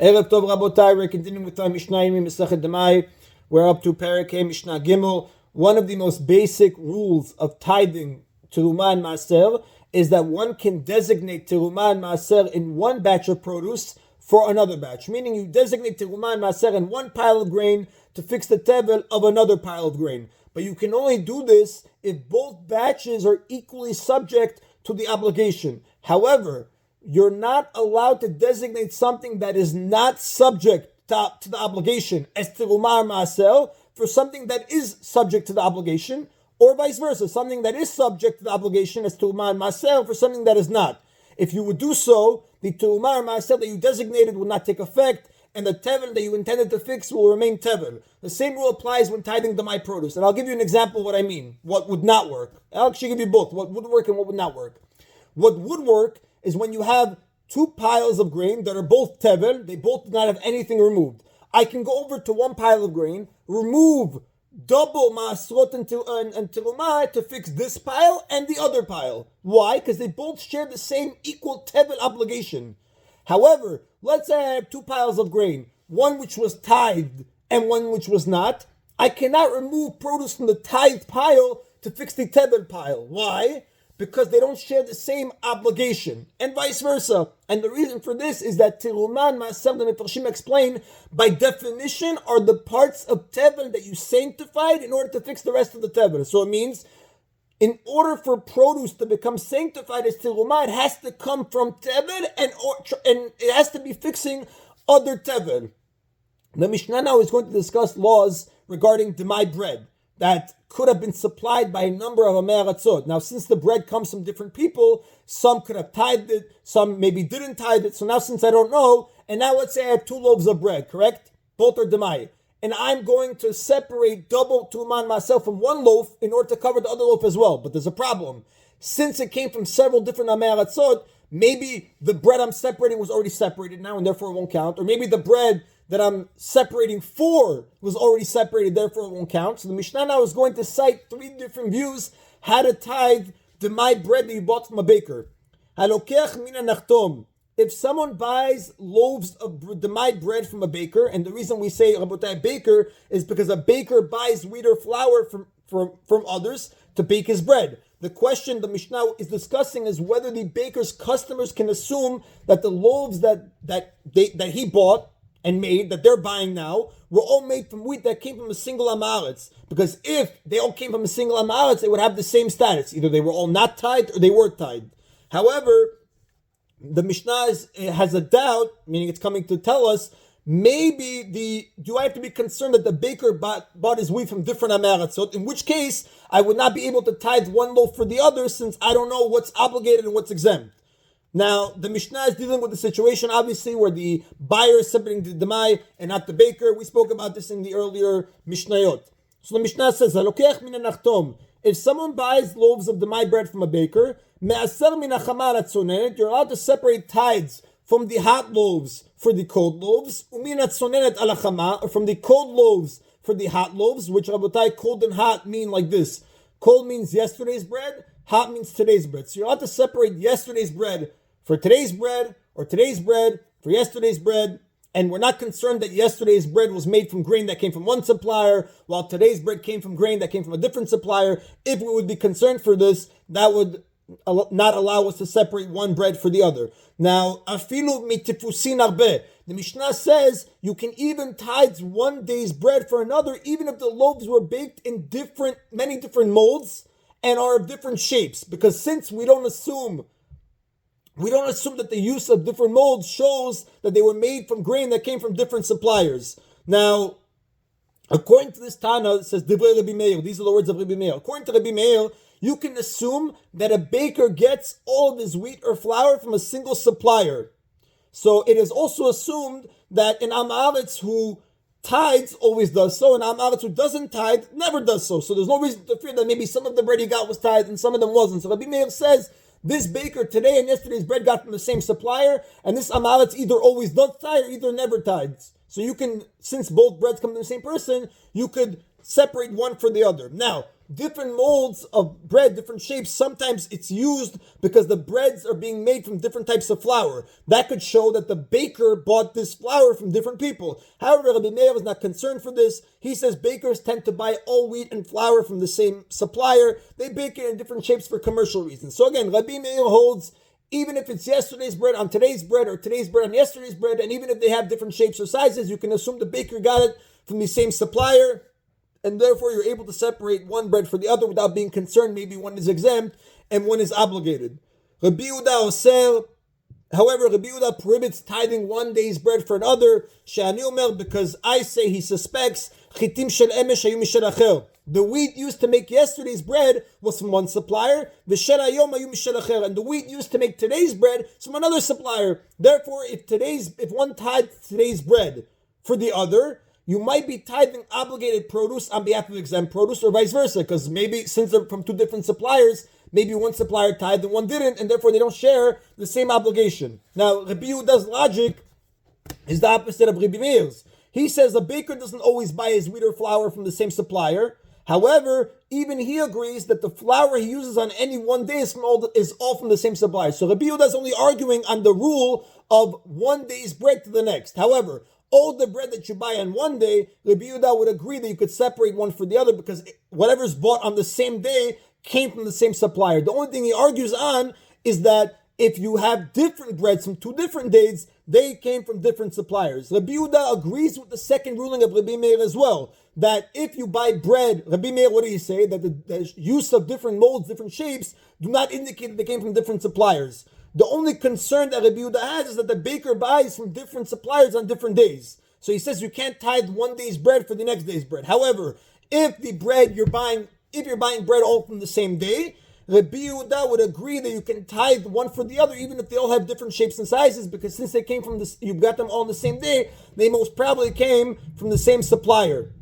Erev Tov Rabotai, we're continuing with our Mishna Yomi, Masechet Demai. We're up to Perek Mishnah Gimel. One of the most basic rules of tithing Terumah and Maaser is that one can designate Terumah and Maaser in one batch of produce for another batch. Meaning you designate Terumah and Maaser in one pile of grain to fix the tevel of another pile of grain. But you can only do this if both batches are equally subject to the obligation. However, you're not allowed to designate something that is not subject to the obligation as Terumah or Maaser for something that is subject to the obligation, or vice versa, something that is subject to the obligation as Terumah and Maaser for something that is not. If you would do so, the Terumah or Maaser that you designated will not take effect, and the tevel that you intended to fix will remain tevel. The same rule applies when tithing Demai produce. And I'll give you an example of what I mean, what would not work. I'll actually give you both, what would work and what would not work. What would work is when you have two piles of grain that are both tevel, they both do not have anything removed. I can go over to one pile of grain, remove double Maasrot and Terumah to fix this pile and the other pile. Why? Because they both share the same equal tevel obligation. However, let's say I have two piles of grain, one which was tithed and one which was not. I cannot remove produce from the tithed pile to fix the tevel pile. Why? Because they don't share the same obligation, and vice versa. And the reason for this is that Terumah and Maaser, the Mefarshim explain, by definition are the parts of tevel that you sanctified in order to fix the rest of the tevel. So it means, in order for produce to become sanctified as Terumah, it has to come from tevel and it has to be fixing other tevel. The Mishnah now is going to discuss laws regarding Demai bread that could have been supplied by a number of Amei Aratzot. Now, since the bread comes from different people, some could have tithed it, some maybe didn't tithe it. So now, since I don't know, and now let's say I have 2 loaves of bread, correct? Both are Demai. And I'm going to separate double Terumah and Maaser from one loaf in order to cover the other loaf as well. But there's a problem. Since it came from several different Amei Aratzot, maybe the bread I'm separating was already separated now and therefore it won't count. Or maybe the bread that I'm separating for was already separated, therefore it won't count. So the Mishnah now is going to cite 3 different views how to tithe Demai bread that you bought from a baker. Halokech mina nachtom. If someone buys loaves of Demai bread from a baker, and the reason we say Rabotai baker is because a baker buys wheat or flour from others to bake his bread. The question the Mishnah is discussing is whether the baker's customers can assume that the loaves that he bought and made, that they're buying now, were all made from wheat that came from a single amaretz. Because if they all came from a single amaretz, they would have the same status. Either they were all not tithed or they were tithed. However, the Mishnah has a doubt, meaning it's coming to tell us, maybe do I have to be concerned that the baker bought his wheat from different amaretzot, in which case I would not be able to tithe one loaf for the other since I don't know what's obligated and what's exempt. Now, the Mishnah is dealing with the situation, obviously, where the buyer is separating the Demai and not the baker. We spoke about this in the earlier Mishnayot. So the Mishnah says, "Halokech min nachtom." If someone buys loaves of Demai bread from a baker, me'aser min hachama atzonenet, you're allowed to separate tithes from the hot loaves for the cold loaves, umin atzonenet al hachama, or from the cold loaves for the hot loaves, which Rabotai, cold and hot mean like this. Cold means yesterday's bread, hot means today's bread. So you're allowed to separate yesterday's bread for today's bread, or today's bread for yesterday's bread, and we're not concerned that yesterday's bread was made from grain that came from one supplier, while today's bread came from grain that came from a different supplier. If we would be concerned for this, that would not allow us to separate one bread for the other. Now, afilu mitifusin arbe. The Mishnah says you can even tithe one day's bread for another, even if the loaves were baked in many different molds and are of different shapes, because since we don't assume that the use of different molds shows that they were made from grain that came from different suppliers. Now, according to this Tana, it says, Divrei Rabbi Meir. These are the words of Rabbi Meir. According to Rabbi Meir, you can assume that a baker gets all of his wheat or flour from a single supplier. So it is also assumed that an Am Haaretz who tithes always does so, and Am Haaretz who doesn't tithe never does so. So there's no reason to fear that maybe some of the bread he got was tithed and some of them wasn't. So Rabbi Meir says, this baker today and yesterday's bread got from the same supplier, and this Am Haaretz either always does tithe or either never tithes. So you can, since both breads come from the same person, you could separate one for the other. Now, different molds of bread, different shapes, sometimes it's used because the breads are being made from different types of flour. That could show that the baker bought this flour from different people. However, Rabbi Meir is not concerned for this. He says bakers tend to buy all wheat and flour from the same supplier. They bake it in different shapes for commercial reasons. So again, Rabbi Meir holds even if it's yesterday's bread on today's bread or today's bread on yesterday's bread, and even if they have different shapes or sizes, you can assume the baker got it from the same supplier, and therefore you're able to separate one bread for the other without being concerned. Maybe one is exempt and one is obligated. Rabbi Yehuda Oser, however, Rabbi Yehuda prohibits tithing one day's bread for another. She'ani Omer, because I say he suspects chitim shel emesh hayu mishel acher. The wheat used to make yesterday's bread was from one supplier. V'shel hayom hayu mishel acher, and the wheat used to make today's bread is from another supplier. Therefore, if one tithes today's bread for the other, you might be tithing obligated produce on behalf of exempt produce, or vice versa, because maybe since they're from two different suppliers, maybe one supplier tithed and one didn't, and therefore they don't share the same obligation. Now, Rabbi Yehuda's logic is the opposite of Rabbi Meir's. He says a baker doesn't always buy his wheat or flour from the same supplier. However, even he agrees that the flour he uses on any one day is all from the same supplier. So Rabbi Yehuda is only arguing on the rule of one day's bread to the next. However, all the bread that you buy on one day, Rabbi Yehuda would agree that you could separate one for the other because whatever's bought on the same day came from the same supplier. The only thing he argues on is that if you have different breads from two different days, they came from different suppliers. Rabbi Yehuda agrees with the second ruling of Rabbi Meir as well, that if you buy bread, Rabbi Meir, what do you say? That the use of different molds, different shapes, do not indicate that they came from different suppliers. The only concern that Rabbi Yehuda has is that the baker buys from different suppliers on different days. So he says you can't tithe one day's bread for the next day's bread. However, if you're buying bread all from the same day, Rabbi Yehuda would agree that you can tithe one for the other, even if they all have different shapes and sizes, because since they came from this, you got them all on the same day, they most probably came from the same supplier.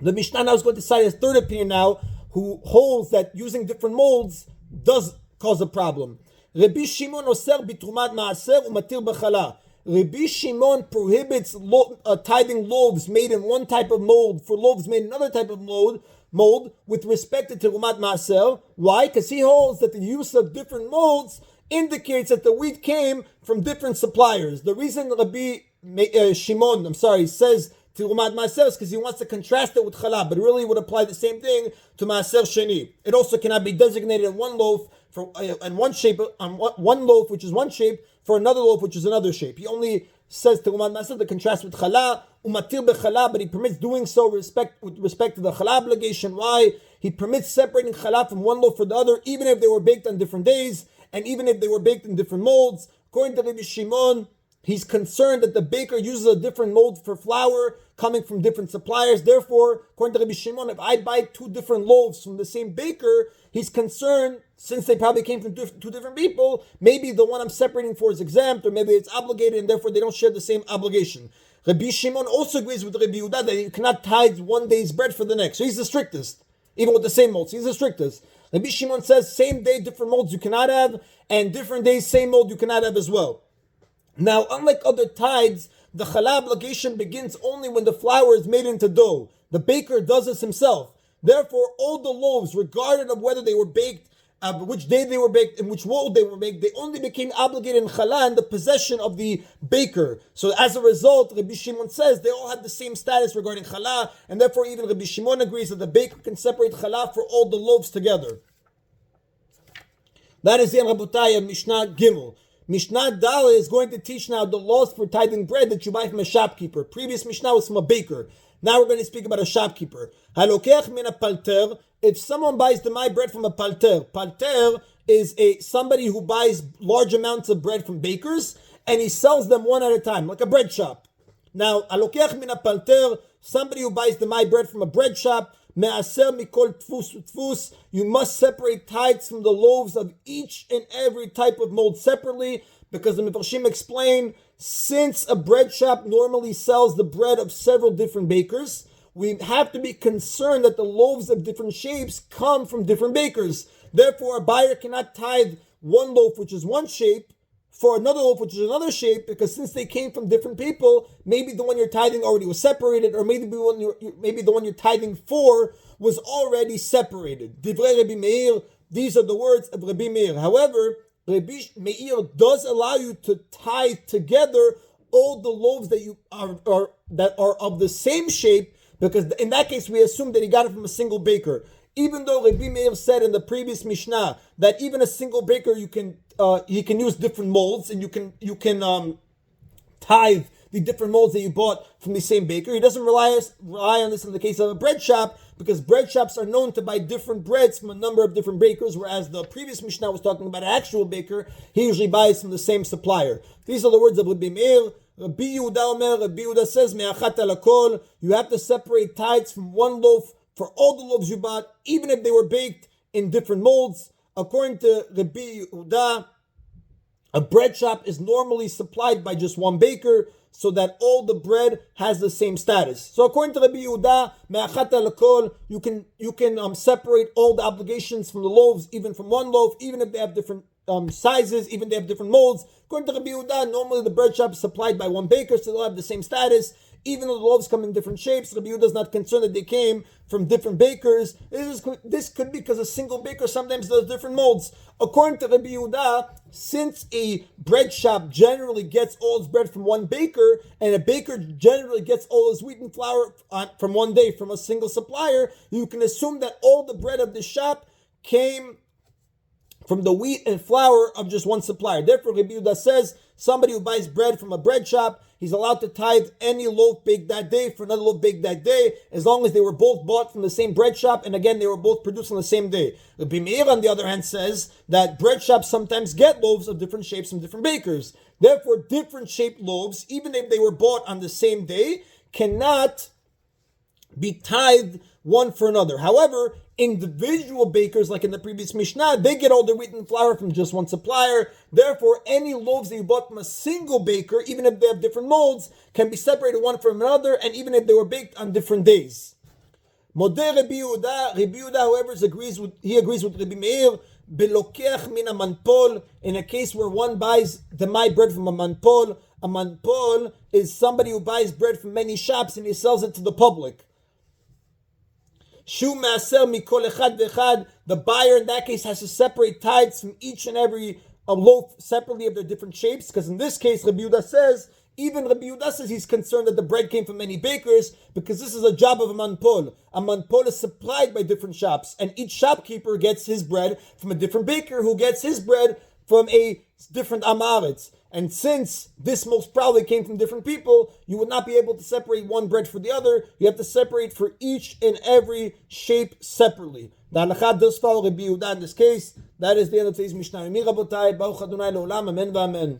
The Mishnah now is going to cite his third opinion now, who holds that using different molds does cause a problem. Rabbi Shimon oser bitrumat maaser umatir b'chala. Rabbi Shimon prohibits tithing loaves made in one type of mold for loaves made in another type of mold with respect to Terumat Maaser. Why? Because he holds that the use of different molds indicates that the wheat came from different suppliers. The reason Rabbi Shimon says Terumat Maaser is because he wants to contrast it with Challah, but really would apply the same thing to Maaser Sheni. It also cannot be designated in one loaf and one shape, on one loaf which is one shape, for another loaf which is another shape. He only says Terumat Maaser to contrast with Challah, umatir b'challah, but he permits doing so with respect to the Challah obligation. Why? He permits separating Challah from one loaf for the other, even if they were baked on different days, and even if they were baked in different molds. According to Rabbi Shimon, he's concerned that the baker uses a different mold for flour coming from different suppliers. Therefore, according to Rabbi Shimon, if I buy two different loaves from the same baker, he's concerned, since they probably came from two different people, maybe the one I'm separating for is exempt, or maybe it's obligated, and therefore they don't share the same obligation. Rabbi Shimon also agrees with Rabbi Yehuda that you cannot tithe one day's bread for the next. So he's the strictest, even with the same molds. He's the strictest. Rabbi Shimon says same day, different molds you cannot have, and different days, same mold you cannot have as well. Now, unlike other tithes, the challah obligation begins only when the flour is made into dough. The baker does this himself. Therefore, all the loaves, regardless of whether they were baked, which day they were baked, and which mold they were baked, they only became obligated in challah in the possession of the baker. So as a result, Rabbi Shimon says they all have the same status regarding challah, and therefore even Rabbi Shimon agrees that the baker can separate challah for all the loaves together. That is the Rabotai of Mishnah Gimel. Mishnah Daleh is going to teach now the laws for tithing bread that you buy from a shopkeeper. Previous Mishnah was from a baker. Now we're going to speak about a shopkeeper. Halokech min a palter. If someone buys Demai bread from a palter is somebody who buys large amounts of bread from bakers and he sells them one at a time, like a bread shop. Now, halokech min a palter, somebody who buys Demai bread from a bread shop, me'aser mikol tfus, you must separate tithes from the loaves of each and every type of mold separately, because the Mefarshim explain, since a bread shop normally sells the bread of several different bakers, we have to be concerned that the loaves of different shapes come from different bakers. Therefore, a buyer cannot tithe one loaf, which is one shape, for another loaf, which is another shape, because since they came from different people, maybe the one you're tithing already was separated, or maybe the one you're tithing for was already separated. Divrei Rabbi Meir, these are the words of Rabbi Meir. However, Rabbi Meir does allow you to tithe together all the loaves that are of the same shape, because in that case we assume that he got it from a single baker. Even though Rabbi Meir said in the previous Mishnah that even a single baker he can use different molds, and you can tithe the different molds that you bought from the same baker. He doesn't rely on this in the case of a bread shop, because bread shops are known to buy different breads from a number of different bakers, whereas the previous Mishnah was talking about an actual baker. He usually buys from the same supplier. These are the words of Rabbi Meir. Rabbi Yehuda says, Me'achat alakol, you have to separate tithes from one loaf for all the loaves you bought, even if they were baked in different molds. According to Rabbi Yehuda, a bread shop is normally supplied by just one baker, so that all the bread has the same status. So according to Rabbi Yehuda, me'achat alakol, you can separate all the obligations from the loaves, even from one loaf, even if they have different sizes, even if they have different molds. According to Rabbi Yehuda, normally the bread shop is supplied by one baker, so they'll have the same status. Even though the loaves come in different shapes, Rabbi Yehuda is not concerned that they came from different bakers. This could be because a single baker sometimes does different molds. According to Rabbi Yehuda, since a bread shop generally gets all its bread from one baker, and a baker generally gets all his wheat and flour from one day from a single supplier, you can assume that all the bread of the shop came from the wheat and flour of just one supplier. Therefore, Rabbi Yehuda says somebody who buys bread from a bread shop, he's allowed to tithe any loaf baked that day for another loaf baked that day, as long as they were both bought from the same bread shop, and again, they were both produced on the same day. Rabbi Meir, on the other hand, says that bread shops sometimes get loaves of different shapes from different bakers. Therefore, different shaped loaves, even if they were bought on the same day, cannot be tithed one for another. However, individual bakers, like in the previous Mishnah, they get all their wheat and flour from just one supplier. Therefore, any loaves that you bought from a single baker, even if they have different molds, can be separated one from another, and even if they were baked on different days. Modeh Rabbi Yehuda, however, agrees with Rabbi Meir, belokeach min manpol, in a case where one buys Demai bread from a manpol. A manpol is somebody who buys bread from many shops and he sells it to the public. Shu ma'aser mikol echad v'echad, the buyer in that case has to separate tithes from each and every loaf separately of their different shapes, because in this case, Rabbi Yehuda says he's concerned that the bread came from many bakers, because this is a job of a manpol. A manpol is supplied by different shops, and each shopkeeper gets his bread from a different baker, who gets his bread from a different amaretz. And since this most probably came from different people, you would not be able to separate one bread for the other. You have to separate for each and every shape separately. The halakha does follow Rabbi Yehuda in this case. That is the end of today's Mishna Yomi, Rabotai. Baruch Adonai Le'olam. Amen v'amen.